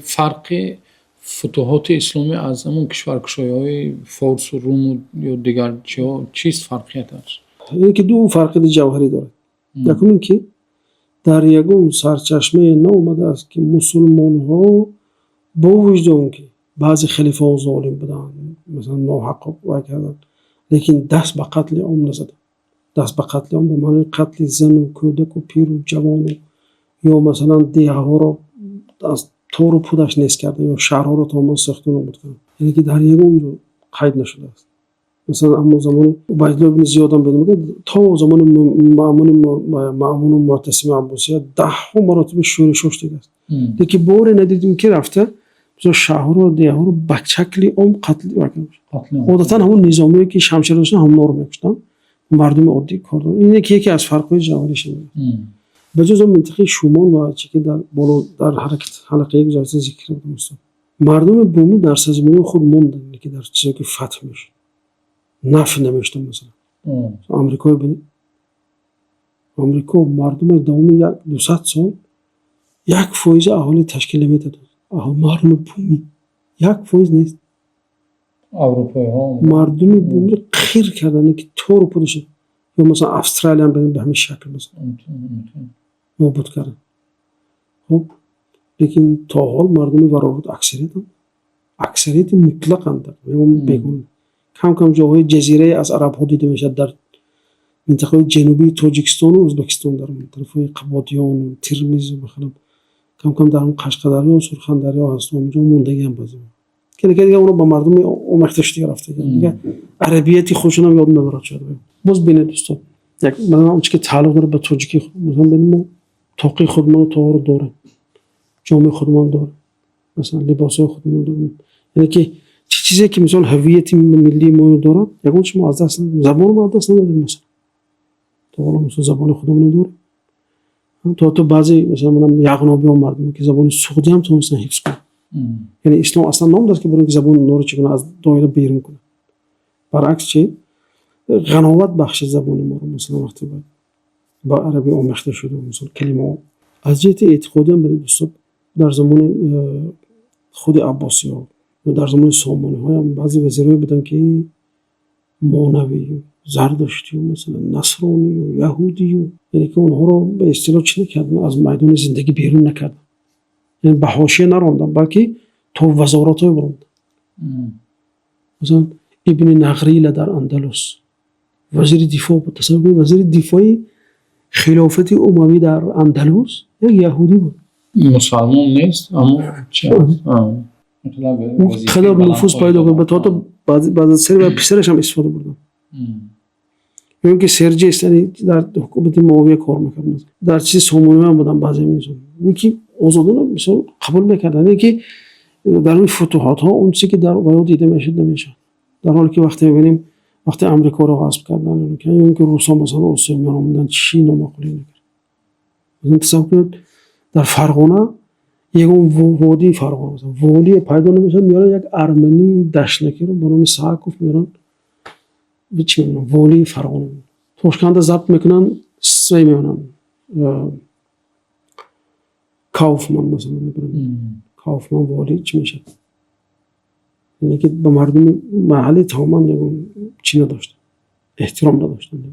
فرق فتوحات اسلامی از همون کشورهای فارس و روم یا دیگر چیست فرقیتش؟ اینه که دو فرق جوهری داره. یکم این که در یگون سرچشمه نو اومده است که مسلمان ها با وجود اون که بعضی خلیفه ها ظالم بودن، مثلا ناحق وای کردن، لیکن دست به قتل عام نزدن. دست به قتل عام به معنی قتل زن و کودک و پیر و جوان یا مثلا دیه ها رو از تور و پودش نیست کرده یا شهرها رو تماما ساختن و کردن. یعنی که در یگون قید نشده است. مثلا اما زمان عبیدالله بن زیاد هم میگه تا زمان مأمون و معتصم عباسیه 10 مراتب شورش دیگه است. دیگه بور ندیدیم که رفته مثلا شهر و دیه ها رو به شکلی عام قتل میکنه. عادتا همون نظامی که شمشیر داشتن هم نور میکشتن، مردم عادی کار دارن. اینه که یکی از فرق‌های جوهریش میاد. به جز منطقه شومان و چیزی که در بالا در حلقه گذشته ذکر بودم است. مردم بومی در سرزمین خود موندن که در چیزی که فتح میشه نفی نمیشتن. مثلا آمریکا ببینید، آمریکا مردم دوم 200 سال 1% اهالی تشکیل نمیداد. مردم بومی 1% نیست. اروپایی ها مردم بومی خیر کردن که طور پودش، یا مثلا استرالیا هم به همین شکل مثلا نابود کردن. خب لیکن تا حال مردم ورارود اکثریت مطلق اند، بگون کم کم جاهای جزیره از عرب ها دیده میشد در منطقه جنوبی تاجیکستان و ازبکستان، در منطقه قبادیان و ترمیز مثلا کم کم در اون قشقدری و سرخندریا هست، اونجا موندگی هم بازه که دیگه اونو با مردم اومختش دیگه رفته دیگه عربیتی خودشون هم یاد ندارد شده. باز ببینید دوستان، یک مثلا اون چیزی که تعلق داره به تاجیکی مثلا ببینیم توقی خودمون تو رو داره، جامعه خودمون داره، مثلا لباسای خودمون داره. یعنی که چیزی که مثلا هویت ملی ما داره، یکون شما از دست زبان ما از دست ندادیم. مثلا تو حالا مثلا زبان خودمون داره، تو بعضی مثلا من یغنابی ها مردمی که زبان سعودی هم تونستن حفظ کنن. یعنی اسلام اصلا نمی‌داد که برای زبان نور چگونه از دایره بیرون کنه. برعکس چی غناوت بخش زبان ما رو مثلا وقتی با عربی آمیخته شده مثلا کلمه از جهت اعتقادی هم دوستان در زمان خود عباسی‌ها و در زمان سامانی‌ها هم بعضی وزیرایی بودن که مانوی زردشتی و مثلا نصرانی و یهودی و یعنی که اونها رو به اصطلاح چی نکردن، از میدان زندگی بیرون نکردن، یعنی به حاشیه نراندن بلکه تو وزارت‌های بردن. مثلا ابن نغریل در اندلس وزیر دفاع بود. تصور کنید وزیر دفاع خلافت اموی در اندلس یک یهودی بود. مسلمان نیست اما چه خیلی نفوذ پیدا کرد. به تا بعد از سری و پسرش هم استفاده بردن. یعنی که سرجس در حکومت معاویه کار می‌کرد. در چیز سامانی هم بودن بعضی میزون. یکی آزادانه مثلا قبول می‌کردن. یکی در این فتوحات ها اون چیزی که در ویاد دیده نمیشه. در حالی که وقتی ببینیم وقتی امریکا رو غصب کردن که اون که روسا مثلا آسیمیان موندن چی نامعقولی می‌کرد. مثلا تصور کنید در فرغانه یک اون وادی فرغانه مثلا وادی پیدا نمیشه، میاره یک ارمنی دشنکی رو به نام ساکوف میارن چی میگن وادی فرغانه توشکند ضبط میکنن سه میونن کاوفمان مثلا میگن کاوفمان وادی چی میشه، یعنی که به مردم محلی تماما چی نداشت، احترام نداشتن.